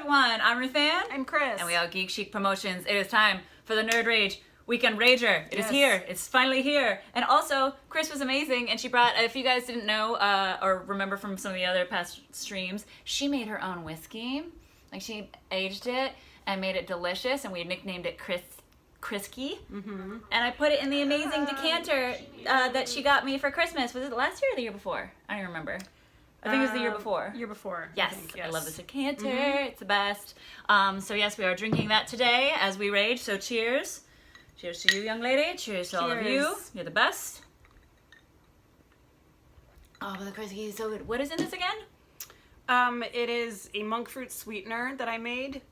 everyone, I'm Ruthann. I'm Chris. And we are GeekChic Promotions. It is time for the Nerd Rage Weekend Rager. It is here. It's finally here. And also, Chris was amazing, and she brought, if you guys didn't know, or remember from some of the other past streams, she made her own whiskey. Like, she aged it and made it delicious, and we nicknamed it Kriskey. Mm-hmm. And I put it in the amazing decanter that she got me for Christmas. Was it last year or the year before? I don't even remember. I think it was the year before. Year before. Yes, yes. I love this decanter. Mm-hmm. It's the best. So yes, we are drinking that today as we rage. So cheers. Cheers to you, young lady. Cheers to all of you. You're the best. Oh, the Kriskey is so good. What is in this again? It is a monk fruit sweetener that I made.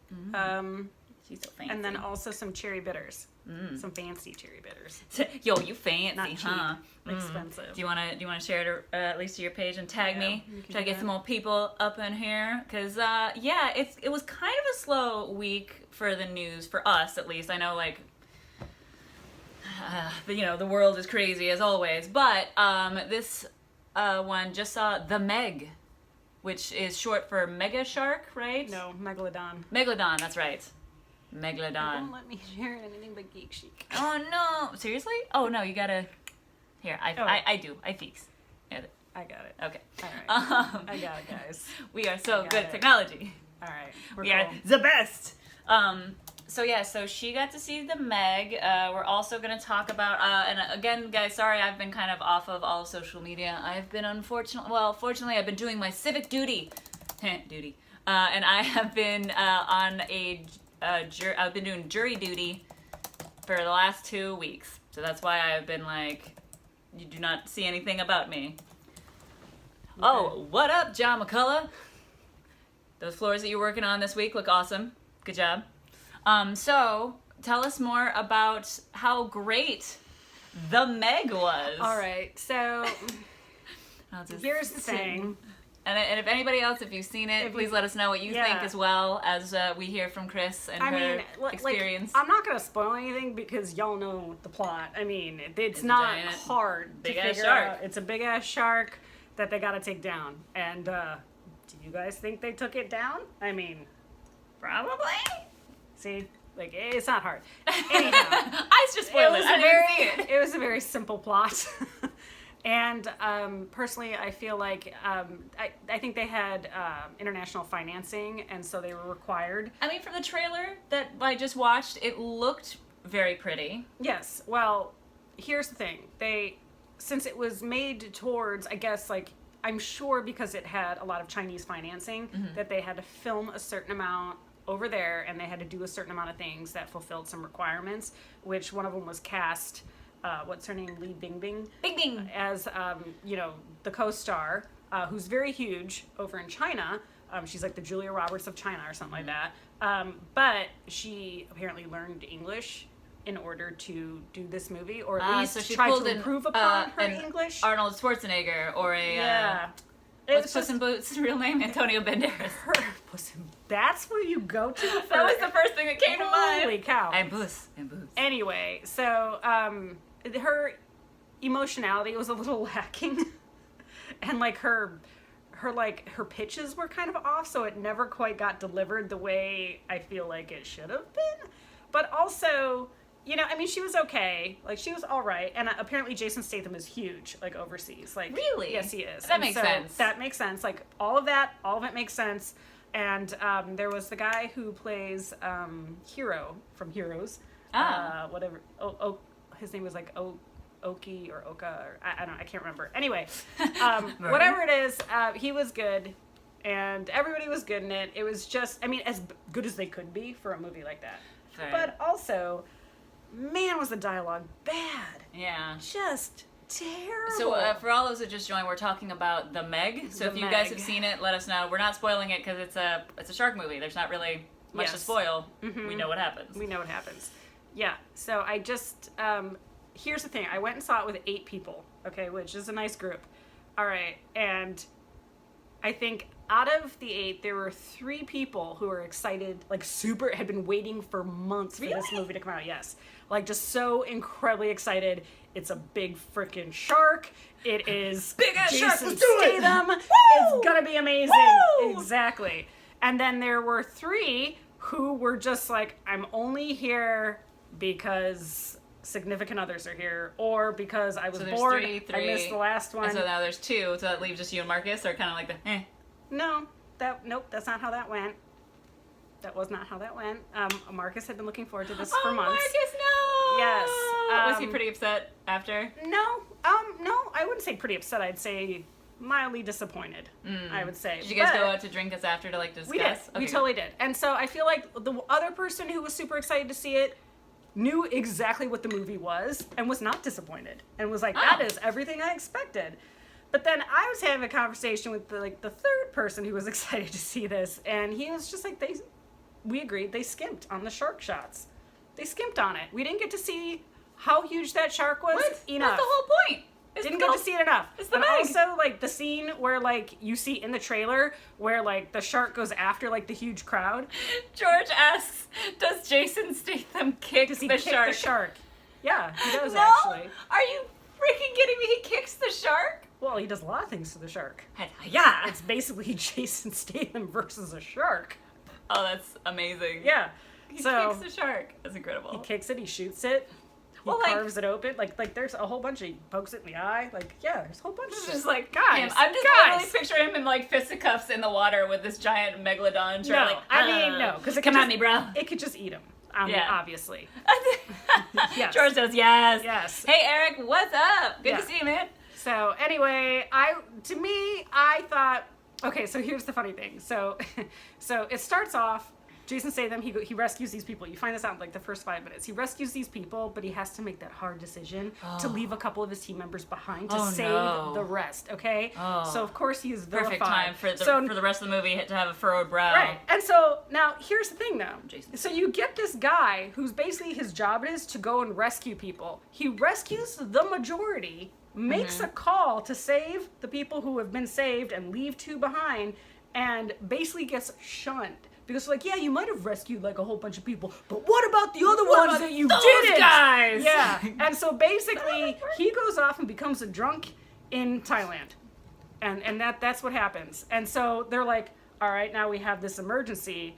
She's so fancy. And then also some cherry bitters. Some fancy cherry bitters. Yo, you fancy, not cheap, huh? Expensive. Do you wanna share it at least to your page and tag me? Try to get some more people up in here, cause yeah, it was kind of a slow week for the news for us at least. I know the world is crazy as always, but this one just saw The Meg, which is short for Mega Shark, right? No, Megalodon. Megalodon, that's right. Megalodon. They won't let me share anything but GeekChic. Oh no! Seriously? Oh no! You gotta. Here, I do. I fix. I got it. Okay. All right. I got it, guys. We are so good at technology. All right. We are the best. So yeah, so she got to see the Meg. We're also gonna talk about, and again, guys, sorry, I've been kind of off of all social media. I've been fortunately, I've been doing my civic duty, and I have been I've been doing jury duty for the last 2 weeks. So that's why I've been like, you do not see anything about me. Okay. Oh, what up, John McCullough? Those floors that you're working on this week look awesome. Good job. So tell us more about how great the Meg was. All right, so here's the thing. And if anybody else, if you've seen it, please let us know what you think as well, as we hear from Chris and her experience. I'm not going to spoil anything because y'all know the plot. I mean, it's not hard to figure out. It's a big-ass shark that they got to take down. And do you guys think they took it down? I mean, probably. See? Like, it's not hard. Anyhow. I just spoiled it. I didn't see it. It was a very simple plot. And personally, I feel like I think they had international financing, and so they were required. I mean, from the trailer that I just watched, it looked very pretty. Yes. Well, here's the thing. Since it was made towards, I guess, I'm sure because it had a lot of Chinese financing, that they had to film a certain amount over there, and they had to do a certain amount of things that fulfilled some requirements, which one of them was cast... what's her name? Li Bingbing. Bingbing! As, the co-star, who's very huge over in China. She's like the Julia Roberts of China or something like that. But she apparently learned English in order to do this movie, or at least try to improve upon her English. Arnold Schwarzenegger, or a... Yeah. What's Puss in Boots' real name? Antonio Banderas. That's where you go to? That was the first thing that came to mind. Holy cow. And Puss. Anyway, so her emotionality was a little lacking. And her pitches were kind of off, so it never quite got delivered the way I feel like it should have been. But also... she was okay. She was all right. And apparently Jason Statham is huge, overseas. Really? Yes, he is. That makes sense. That makes sense. All of it makes sense. And there was the guy who plays Hero from Heroes. Whatever. His name was Oki or Oka. Or, I don't know. I can't remember. Anyway, whatever it is, he was good. And everybody was good in it. It was just, as good as they could be for a movie like that. Right. But also... Man, was the dialogue bad. Yeah. Just terrible. So for all those that just joined, we're talking about The Meg. So if you guys have seen it, let us know. We're not spoiling it because it's a shark movie. There's not really much to spoil. Mm-hmm. We know what happens. Yeah. So I just... here's the thing. I went and saw it with 8 people, okay, which is a nice group. All right. And I think... out of the 8, there were 3 people who were excited, had been waiting for months for this movie to come out. Yes. Just so incredibly excited. It's a big freaking shark. It is big ass Jason shark. Let's do it. Statham. Woo! It's gonna be amazing. Woo! Exactly. And then there were 3 who were just like, I'm only here because significant others are here, or because I was bored, three. I missed the last one. And so now there's 2, so that leaves just you and Marcus, or kind of like the, No, nope, that's not how that went. That was not how that went. Marcus had been looking forward to this for months. Marcus, no! Yes. Was he pretty upset after? No, I wouldn't say pretty upset. I'd say mildly disappointed, I would say. Did you guys go out to drink this after to, like, discuss? We did. Okay, we totally did. And so I feel like the other person who was super excited to see it knew exactly what the movie was and was not disappointed and was like, that is everything I expected. But then I was having a conversation with the 3rd person who was excited to see this, and he was just like, we agreed they skimped on the shark shots. They skimped on it. We didn't get to see how huge that shark was enough. That's the whole point. Didn't get to see it enough. It's the and Meg. Also, like, the scene where, like, you see in the trailer where, like, the shark goes after, like, the huge crowd. George asks, does Jason Statham kick the shark? The shark? Yeah, he does, No? actually. Are you freaking kidding me? He kicks the shark? Well, he does a lot of things to the shark. Yeah. It's basically Jason Statham versus a shark. Oh, that's amazing. Yeah. He kicks the shark. That's incredible. He kicks it, he shoots it. He carves it open. Like there's a whole bunch of, he pokes it in the eye. Like, yeah, there's a whole bunch of It's shit. just like, guys, I'm just literally picturing him in, like, fisticuffs in the water with this giant megalodon shark. No, Like, I mean, no. Because come at me, bro. It could just eat him. Yeah. Obviously. Yes. George says yes. Yes. Hey, Eric, what's up? Good to see you, man. So anyway, I thought, okay, so here's the funny thing. So it starts off, Jason Statham, he rescues these people. You find this out in, like, the first 5 minutes. He rescues these people, but he has to make that hard decision to leave a couple of his team members behind to save the rest, okay? So, of course, he is vilified. Perfect time for the rest of the movie to have a furrowed brow. Right. And so, now, here's the thing, though. Jason. So you get this guy who's basically, his job is to go and rescue people. He rescues the majority, makes a call to save the people who have been saved and leave 2 behind, and basically gets shunned. Because, like, yeah, you might have rescued, like, a whole bunch of people, but what about the other ones that you didn't? Guys? Yeah. And so basically, he goes off and becomes a drunk in Thailand. And that's what happens. And so they're like, all right, now we have this emergency,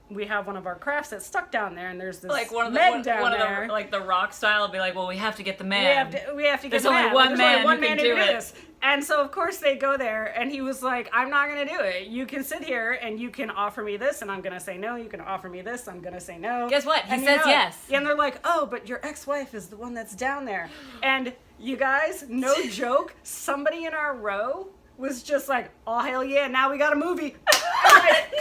we have one of our crafts that's stuck down there, and there's this like one of there. The like the Rock style will be like, well, we have to get the man. We have to get There's the man. only one man who who can do it. this. And so of course they go there, and he was like, I'm not gonna do it. You can sit here and you can offer me this, and I'm gonna say no. You can offer me this, I'm gonna say no. Guess what? He and says yes. And they're like, oh, but your ex-wife is the one that's down there. And you guys, no joke, somebody in our row was just like, oh, hell yeah, now we got a movie. Clapped.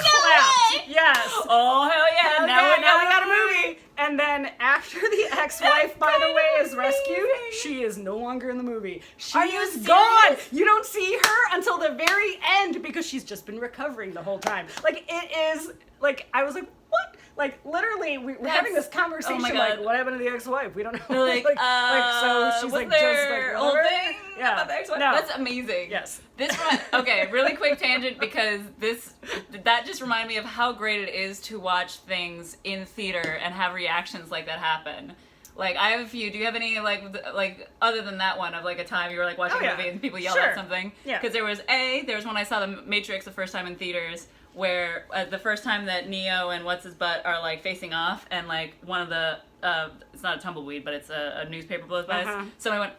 Yes. Oh, hell yeah, now we got a movie. And then after the ex-wife, by the way, is rescued, she is no longer in the movie. She is gone. You don't see her until the very end because she's just been recovering the whole time. Like, it is, like, I was like, what? Like, literally, we're having this conversation, like, what happened to the ex-wife? We don't know. Like, so she's like, just like, whole thing? Yeah. About the ex-wife? No. That's amazing. Yes. Okay, really quick tangent, because that just reminded me of how great it is to watch things in theater and have reactions like that happen. Like, I have a few. Do you have any, like other than that one, of, like, a time you were, like, watching a movie and people yelled at something? Yeah. Because there was when I saw The Matrix the first time in theaters, where the first time that Neo and what's-his-butt are, like, facing off, and, like, one of the, it's not a tumbleweed, but it's a newspaper blows by us. Somebody went,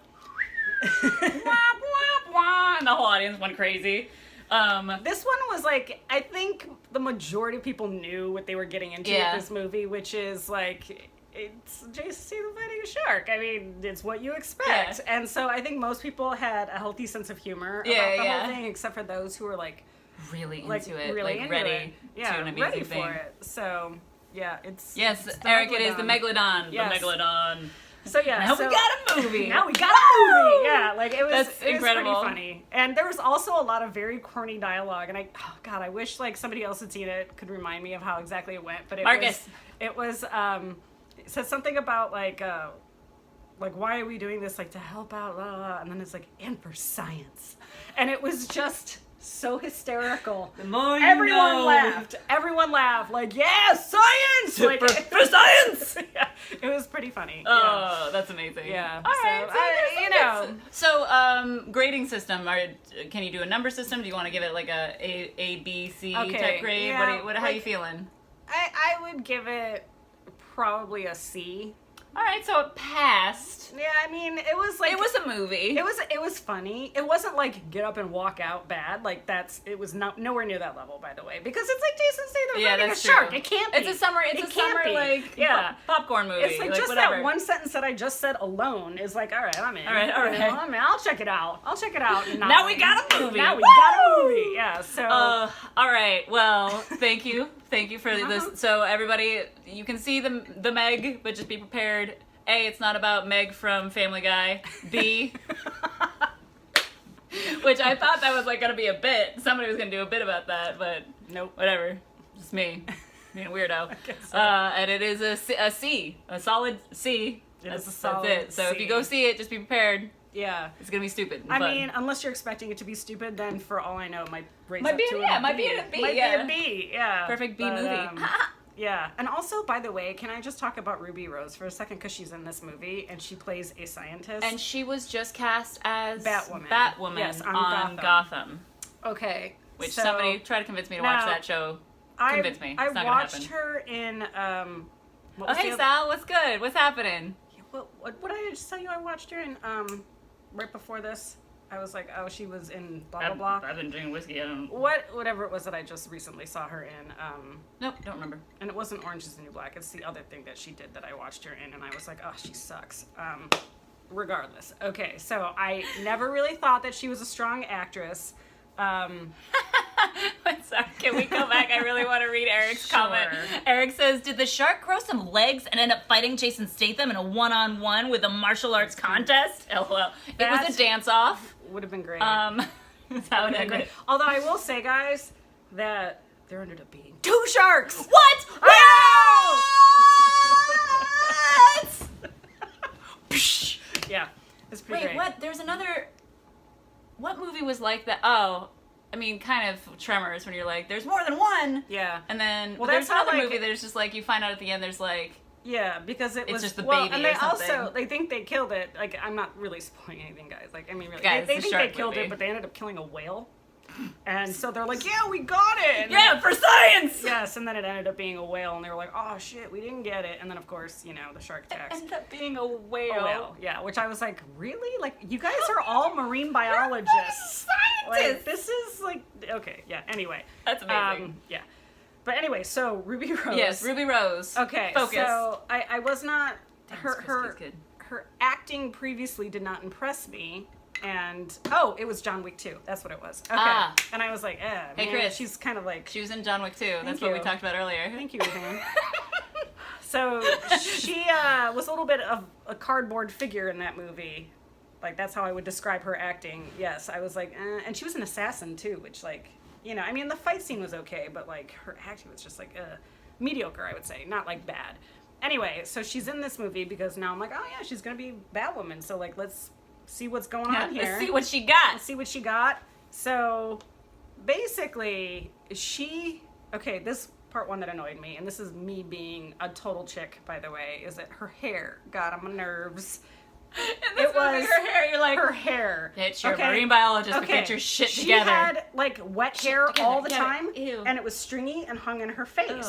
wah, wah, wah, and the whole audience went crazy. This one was like, I think the majority of people knew what they were getting into with this movie, which is like, it's Jason Statham fighting a shark. I mean, it's what you expect. Yeah. And so I think most people had a healthy sense of humor about the whole thing, except for those who were like really into it, really like into ready it. to an amazing ready thing. For it. So yeah, it's Eric, it is the Megalodon. Yes. The Megalodon. So yeah, now we got a movie. Now we got a movie. Yeah, like it was. That's incredible. Was pretty funny, and there was also a lot of very corny dialogue. And I wish like somebody else had seen it, could remind me of how exactly it went. But it was it said something about like why are we doing this, like to help out, blah, blah, blah. And then it's like, and for science, and it was just so hysterical. The more Everyone laughed. Everyone laughed. Like, yeah, science! Like, for science! Yeah, it was pretty funny. Oh, that's amazing. Yeah. All right. So, Grading system. Can you do a number system? Do you want to give it like a B, C type grade? Yeah, How are you feeling? I would give it probably a C. All right, so it passed. Yeah, I mean, it was like... It was a movie. It was funny. It wasn't like get up and walk out bad. Like it was nowhere near that level, by the way. Because it's like Jason Statham fighting a shark. It can't be. It's a summer popcorn movie. It's like just whatever. That one sentence that I just said alone is like, all right, I'm in. All right. I'm in. I'll check it out. And now we got a movie. Yeah, so... all right, well, thank you. Thank you for this. So everybody, you can see the Meg, but just be prepared. A, it's not about Meg from Family Guy. B, which I thought that was like gonna be a bit. Somebody was gonna do a bit about that, but nope. Whatever. Just me, being a weirdo. So. And it is a C, a solid C. That's it. So if you go see it, just be prepared. Yeah, it's gonna be stupid. I mean, unless you're expecting it to be stupid, then for all I know, it might raise up to be a B. Yeah, perfect B movie. Yeah, and also, by the way, can I just talk about Ruby Rose for a second, because she's in this movie and she plays a scientist. And she was just cast as Batwoman. Yes, on Gotham. Okay. Which somebody tried to convince me to watch that show. Convince me. It's not watched her in. Hey Sal, what's good? What's happening? What did I just tell you? I watched her in right before this. I was like, oh, she was in blah blah blah. I've been drinking whiskey. I don't. Whatever it was that I just recently saw her in. Nope, don't remember. And it wasn't Orange Is the New Black. It's the other thing that she did that I watched her in, and I was like, oh, she sucks. Regardless, okay. So I never really thought that she was a strong actress. Sorry, can we go back? I really want to read Eric's comment. Eric says, did the shark grow some legs and end up fighting Jason Statham in a one-on-one with a martial arts contest? LOL. It was a dance-off. Would have been great. That's how it ended. Although I will say, guys, that there ended up being 2 sharks. What? What? Yeah, it's pretty great. Wait, what? There's another... What movie was like that? Oh, I mean, kind of Tremors, when you're like, there's more than one. Yeah. And then there's another movie there's just like, you find out at the end there's like... Yeah, because it's just the baby and or they something. also, they think they killed it. Like, I'm not really spoiling anything, guys. Like, I mean, really. Guys, they think they killed it, but they ended up killing a whale. And so they're like, yeah, we got it! Yeah, for science! Yes, and then it ended up being a whale, and they were like, oh, shit, we didn't get it. And then, of course, the shark attacks. It ended up being a whale. A whale, yeah, which I was like, really? Like, you guys are all marine biologists. Scientists! Like, this is, like, okay, yeah, anyway. That's amazing. Yeah. But anyway, so Ruby Rose. Yes, Ruby Rose. Okay, Focus. So I was not... Her acting previously did not impress me. And it was John Wick 2. That's what it was. Okay. And I was like, hey, Chris, she's kind of like... She was in John Wick 2. That's what we talked about earlier. Thank you, Ethan. So she was a little bit of a cardboard figure in that movie. Like, that's how I would describe her acting. Yes, I was like, and she was an assassin too, which, like, I mean, the fight scene was okay, but like her acting was just like mediocre, I would say, not like bad. Anyway, so she's in this movie because now I'm like, oh yeah, she's gonna be Batwoman. So like, let's see what's going on here. Let's see what she got. Let's see what she got. So basically, this part one that annoyed me, and this is me being a total chick, by the way, is that her hair got on my nerves. It was her hair. You're like, her hair. Bitch, you're a marine biologist, but get your shit together. She had like wet hair all the time, Ew. and it was stringy and hung in her face. Ew.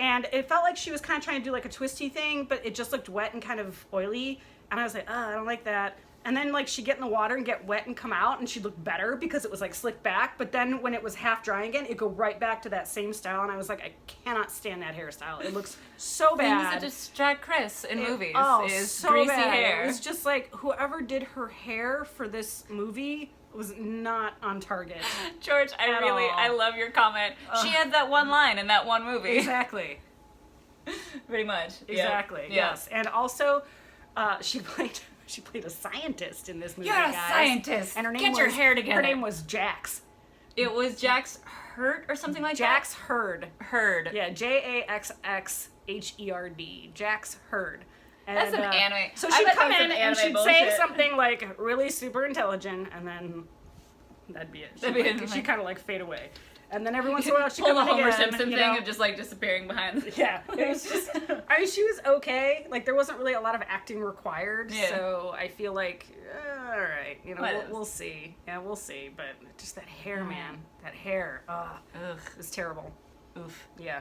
And it felt like she was kind of trying to do like a twisty thing, but it just looked wet and kind of oily. And I was like, I don't like that. And then like she'd get in the water and get wet and come out, and she'd look better because it was like slicked back. But then when it was half dry again, it'd go right back to that same style. And I was like, I cannot stand that hairstyle. It looks so bad. Things that distract Chris in movies is so greasy bad. hair. It was just like whoever did her hair for this movie was not on target. George, I love your comment. She had that one line in that one movie. Exactly. Pretty much. Exactly. Yeah. Yes. And also, she played a scientist in this movie. You're a scientist. And her name Get your hair together. Her name was Jax. It was Jax Hurd or something like Jax that? Hurd. Hurd. Yeah, JAXXHERD. Jax Hurd. And, that's an anime. So she'd come in and she'd say something like really super intelligent, and then that'd be it. She'd kind of like fade away. And then every once in a while she'd pull come the in Homer again, Simpson thing of just like disappearing behind. Yeah, it was just. I mean, she was okay. Like there wasn't really a lot of acting required, so I feel like all right, we'll see. Yeah, we'll see. But just that hair, man, that hair. Ugh, it's terrible. Oof. Yeah.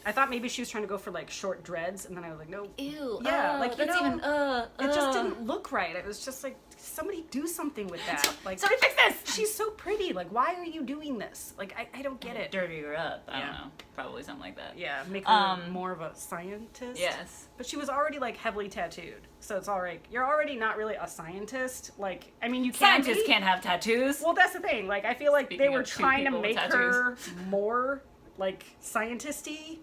I thought maybe she was trying to go for like short dreads, and then I was like, no. Ew. Yeah, like that's even. It just didn't look right. It was just like somebody do something with that. Like somebody fix this. She's so pretty. Like why are you doing this? Like I don't get it. Dirty her up. I don't know. Probably something like that. Yeah, make her more of a scientist. Yes. But she was already like heavily tattooed, so it's all right. You're already not really a scientist. Like I mean, you can't. Scientists can't have tattoos. Well, that's the thing. Like I feel like they were trying to make her more like scientisty.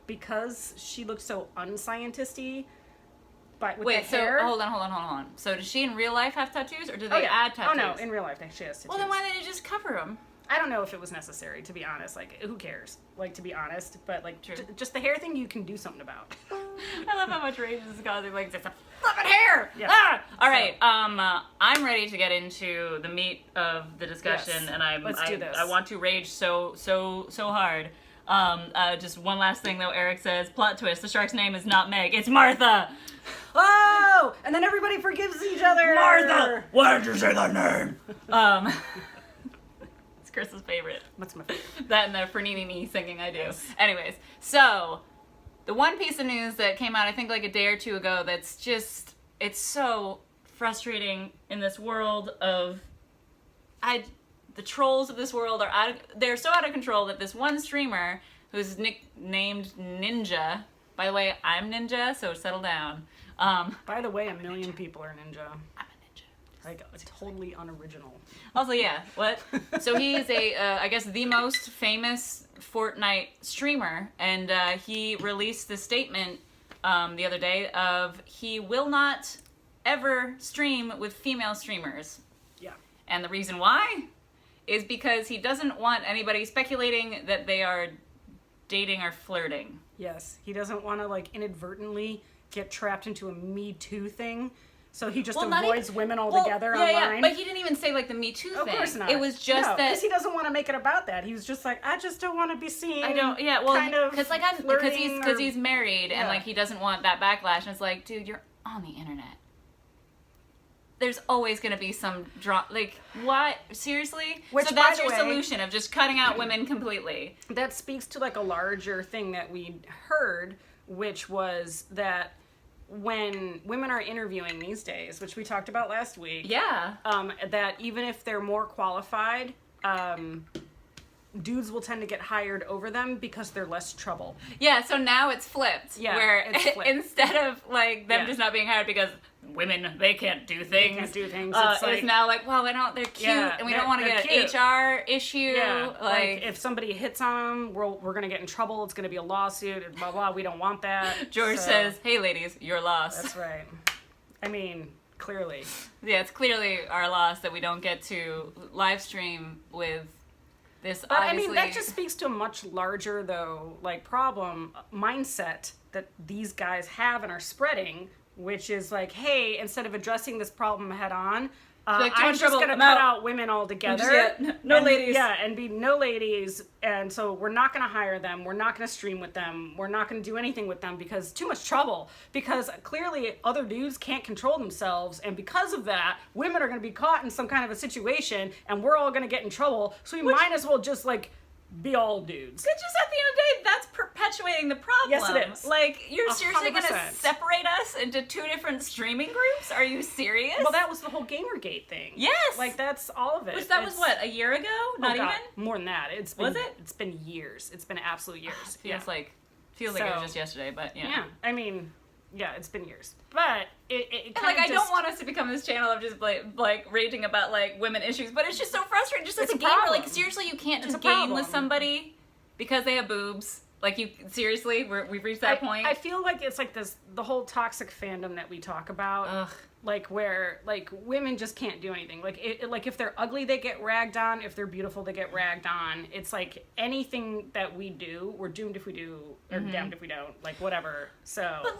Because she looked so unscientisty, but with the hair. Hold on. So does she in real life have tattoos, or do they add tattoos? Oh no, in real life she has tattoos. Well, then why didn't they just cover them? I don't know if it was necessary, to be honest. Like, who cares? Like, to be honest, but like, just the hair thing, you can do something about. I love how much rage this is causing. Like, it's a flippin' hair. Yeah. Ah! All right. I'm ready to get into the meat of the discussion, and let's do this. I want to rage so hard. Just one last thing though, Eric says, plot twist, the shark's name is not Meg, it's Martha! Oh! And then everybody forgives each other! Martha! Why did you say that name? It's Chris's favorite. What's my favorite? That and the Fernini singing I do. Yes. Anyways, so, the one piece of news that came out, I think like a day or two ago, that's just, it's so frustrating in this world of, the trolls of this world they're so out of control that this one streamer who's nicknamed Ninja, by the way, I'm Ninja, so settle down. By the way, a million people are Ninja. I'm a ninja. Like, totally unoriginal. Also, yeah, what? So he's I guess the most famous Fortnite streamer, and he released this statement the other day of he will not ever stream with female streamers. Yeah. And the reason why is because he doesn't want anybody speculating that they are dating or flirting. Yes, he doesn't want to like inadvertently get trapped into a Me Too thing, so he just avoids women altogether online. Yeah, but he didn't even say like the Me Too thing. Of course not. It was just that because he doesn't want to make it about that. He was just like, I just don't want to be seen. I don't. Yeah, well, because he's married and like he doesn't want that backlash. And it's like, dude, you're on the internet. There's always going to be some like, what? Seriously? So that's your solution of just cutting out women completely. That speaks to like a larger thing that we heard, which was that when women are interviewing these days, which we talked about last week, that even if they're more qualified, dudes will tend to get hired over them because they're less trouble. Yeah, so now it's flipped. Yeah, where it's flipped. Instead of like them just not being hired because women, they can't do things. They can't do things. It's now like, well, they're cute, and we don't want to get an HR issue. Yeah, like if somebody hits on them, we're going to get in trouble. It's going to be a lawsuit, and blah, blah. We don't want that. George says, hey, ladies, your loss. That's right. I mean, clearly. Yeah, it's clearly our loss that we don't get to live stream with this, but obviously. I mean, that just speaks to a much larger, though, like mindset that these guys have and are spreading, which is like, hey, instead of addressing this problem head on, I'm just going to cut out women altogether. No ladies. Yeah, and be no ladies. And so we're not going to hire them. We're not going to stream with them. We're not going to do anything with them because too much trouble. Because clearly other dudes can't control themselves. And because of that, women are going to be caught in some kind of a situation and we're all going to get in trouble. So we might as well just like be all dudes. It's just at the end of the day, that's perpetuating the problem. Yes, it is. Like, you're seriously going to separate us into two different streaming groups? Are you serious? Well, that was the whole Gamergate thing. Yes. Like, that's all of it. Which that was, what, a year ago? Not even? More than that. Was it? It's been years. It's been absolute years. Feels like it was just yesterday, but yeah. Yeah, I mean, yeah, it's been years. But it kind of I don't want us to become this channel of just like raging about like women issues, but it's just so frustrating. Just as a gamer, like seriously, you can't just game with somebody because they have boobs. Like you seriously, we've reached that point. I feel like it's like the whole toxic fandom that we talk about. Ugh. Like where like women just can't do anything. Like like if they're ugly, they get ragged on. If they're beautiful, they get ragged on. It's like anything that we do, we're doomed if we do, or damned if we don't. Like whatever. So, but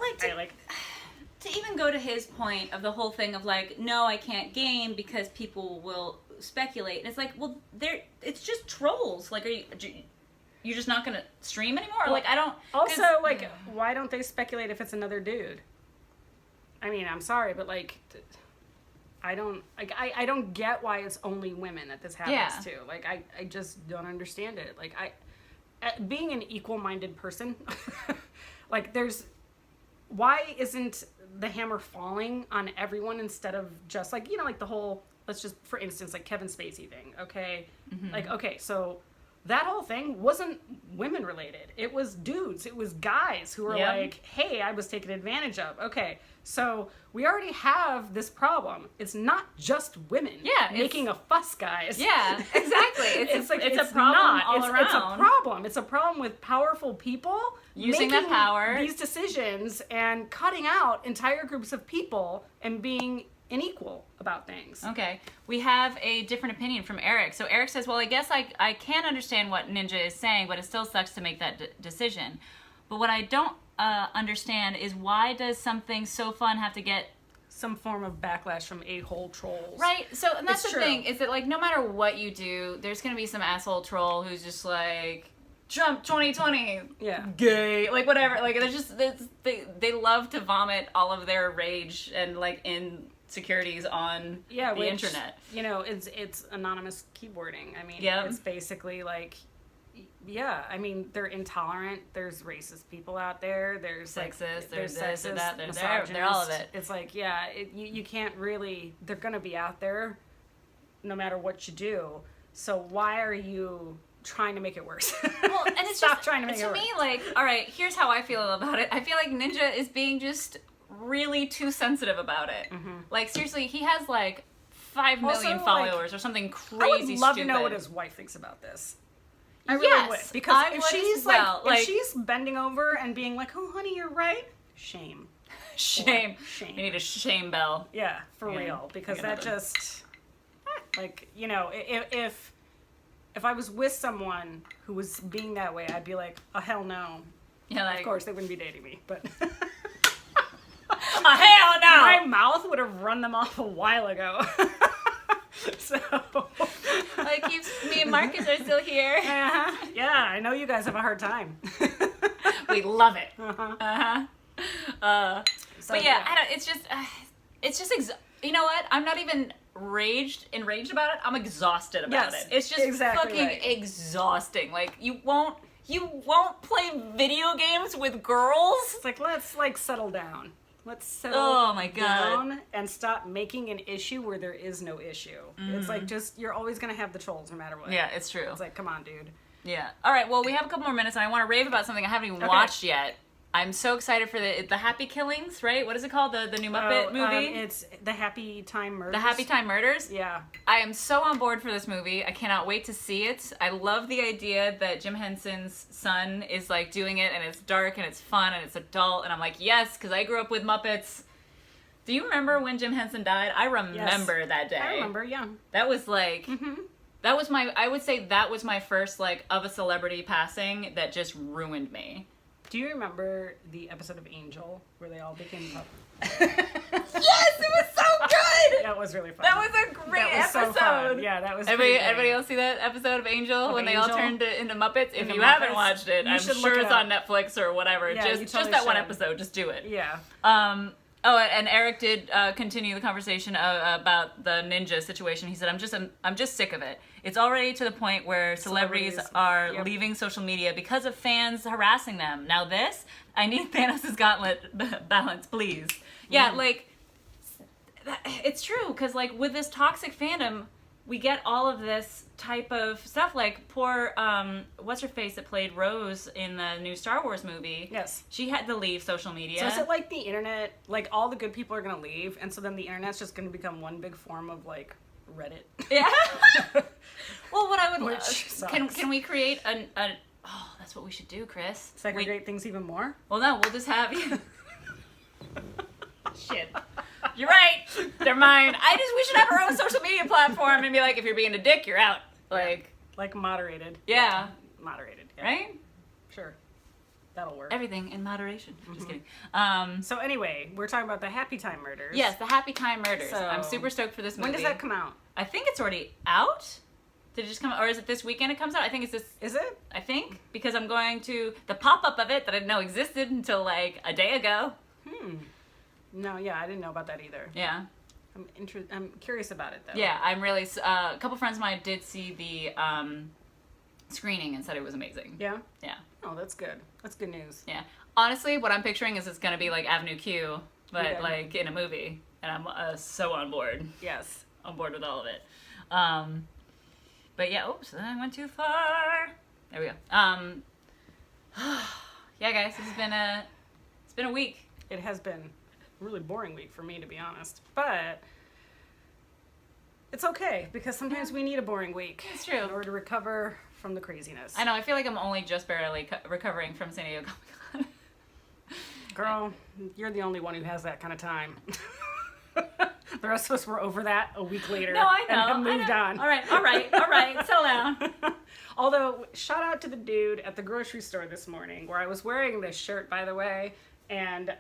to even go to his point of the whole thing of like, no, I can't game because people will speculate, and it's like, well, it's just trolls. Like, you're just not gonna stream anymore? Like, I don't. Also, like, why don't they speculate if it's another dude? I mean, I'm sorry, but like, I don't get why it's only women that this happens to. Like, I just don't understand it. Like, being an equal-minded person, like, why isn't the hammer falling on everyone instead of just like, like the whole, let's just, for instance, like Kevin Spacey thing, okay? Mm-hmm. Like, okay, so that whole thing wasn't women related. It was dudes. It was guys who were like, hey, I was taken advantage of. Okay, so we already have this problem. It's not just women making a fuss, guys. Yeah, exactly. It's a problem all around. It's a problem. It's a problem with powerful people using making that power, these decisions, and cutting out entire groups of people and being unequal about things. Okay. We have a different opinion from Eric. So Eric says, well, I guess I can understand what Ninja is saying, but it still sucks to make that decision. But what I don't understand is, why does something so fun have to get some form of backlash from a-hole trolls? Right. So, and that's the thing, is that, like, no matter what you do, there's going to be some asshole troll who's just like, Trump 2020, gay, like, whatever. Like, they're just, they love to vomit all of their rage and, like, insecurities on the internet. It's anonymous keyboarding. I mean, it's basically like, I mean, they're intolerant. There's racist people out there. There's sexist. There's this sexist, and that. They're all of it. It's like, you can't really. They're gonna be out there, no matter what you do. So why are you trying to make it worse? Well, and it's Stop trying to make it worse. To me, like, all right, here's how I feel about it. I feel like Ninja is being just really too sensitive about it. Mm-hmm. Like, seriously, he has like 5 million followers or something crazy. I would love stupid. to know what his wife thinks about this. I really would, because if she's if she's bending over and being like, "Oh, honey, you're right," shame. You need a shame bell. Yeah, for real, because that just like, if I was with someone who was being that way, I'd be like, "Oh, hell no." Yeah, like, of course they wouldn't be dating me, but oh, hell no. My mouth would have run them off a while ago. So, like, me and Marcus are still here. Uh-huh. Yeah, I know you guys have a hard time. We love it. But yeah, it's just you know what? I'm not even enraged about it. I'm exhausted about it. It's just fucking exhausting. Like, you won't play video games with girls? It's like, let's settle down. Let's settle down and stop making an issue where there is no issue. Mm-hmm. It's like, just, you're always going to have the trolls no matter what. Yeah, it's true. It's like, come on, dude. Yeah. All right, well, we have a couple more minutes, and I want to rave about something I haven't even watched yet. I'm so excited for the Happy Killings, right? What is it called? The new Muppet movie? It's the Happy Time Murders. The Happy Time Murders? Yeah. I am so on board for this movie. I cannot wait to see it. I love the idea that Jim Henson's son is, like, doing it, and it's dark, and it's fun, and it's adult, and I'm like, yes, because I grew up with Muppets. Do you remember when Jim Henson died? I remember that day. I remember, yeah. That was, like... Mm-hmm. That was I would say that was my first, like, of a celebrity passing that just ruined me. Do you remember the episode of Angel where they all became puppets? Yes, it was so good! That was really fun. That was a great episode. So fun. Yeah, that was Everybody else see that episode of Angel when they all turned into Muppets? If you haven't watched it, I'm sure it's on Netflix or whatever. Yeah, just that one episode. Just do it. Yeah. Oh, and Eric did continue the conversation about the ninja situation. He said, I'm just sick of it. It's already to the point where celebrities are leaving social media because of fans harassing them. Now this, I need Thanos' gauntlet balance, please. Yeah, like, it's true, because, like, with this toxic fandom, we get all of this type of stuff. Like, poor, what's-her-face that played Rose in the new Star Wars movie? Yes. She had to leave social media. So is it like the internet, like, all the good people are going to leave, and so then the internet's just going to become one big form of, like, Reddit? Yeah. Well, what I would love... Can we create oh, that's what we should do, Chris. Segregate things even more? Well, no, we'll just have... Shit. You're right. They're mine. We should have our own social media platform and be like, if you're being a dick, you're out. Like moderated. Yeah. Moderated. Yeah. Right? Sure. That'll work. Everything in moderation. Just kidding. So anyway, we're talking about the Happy Time Murders. Yes, the Happy Time Murders. So, I'm super stoked for this movie. When does that come out? I think it's already out. Did it just come out? Or is it this weekend it comes out? I think it's this. Is it? I think. Because I'm going to the pop-up of it that I didn't know existed until like a day ago. No, yeah, I didn't know about that either. Yeah. I'm curious about it, though. Yeah, I'm really... a couple friends of mine did see the screening and said it was amazing. Yeah? Yeah. Oh, that's good. That's good news. Yeah. Honestly, what I'm picturing is it's going to be like Avenue Q, but like in a movie. And I'm so on board. Yes. On board with all of it. But yeah, oops, I went too far. There we go. Yeah, guys, it's been a week. It has been a really boring week for me, to be honest. But it's okay, because sometimes we need a boring week. It's true. In order to recover from the craziness. I know, I feel like I'm only just barely recovering from San Diego Comic-Con. Girl, you're the only one who has that kind of time. The rest of us were over that a week later. No, I know. And have moved on. All right. Settle down. Although, shout out to the dude at the grocery store this morning, where I was wearing this shirt, by the way, and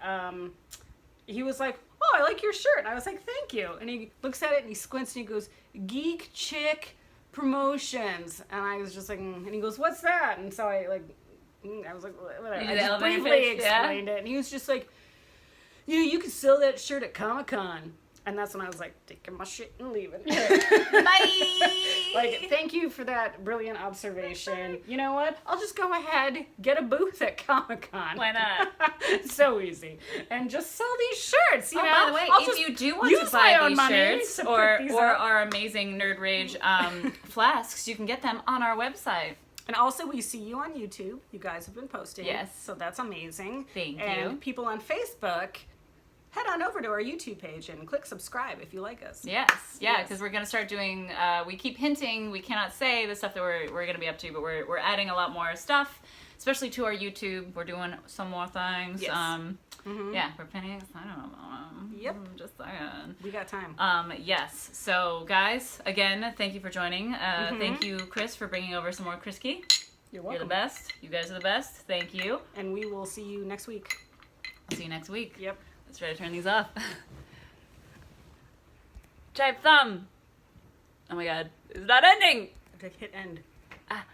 he was like, "Oh, I like your shirt." And I was like, "Thank you." And he looks at it and he squints and he goes, "GeekChic Promotions." And I was just like, and he goes, "What's that?" And so I was like, whatever. I just briefly explained it, and he was just like, you could sell that shirt at Comic-Con. And that's when I was like, taking my shit and leaving. Bye! Like, thank you for that brilliant observation. You know what? I'll just go ahead, get a booth at Comic-Con. Why not? It's so easy. And just sell these shirts, you know? By the way, if you do want to buy these shirts or our amazing Nerd Rage flasks, you can get them on our website. And also, we see you on YouTube. You guys have been posting. Yes. So that's amazing. Thank you. And people on Facebook, head on over to our YouTube page and click subscribe if you like us. Yes. Yeah, because we're going to start doing, we keep hinting, we cannot say the stuff that we're going to be up to, but we're adding a lot more stuff, especially to our YouTube. We're doing some more things. Yes. Yeah, we're planning, I don't know. Yep. Just saying. We got time. Yes. So, guys, again, thank you for joining. Thank you, Chris, for bringing over some more Kriskey. You're welcome. You're the best. You guys are the best. Thank you. And we will see you next week. I'll see you next week. Yep. Let's try to turn these off. Jive thumb. Oh my god. It's not ending. Hit end. Ah.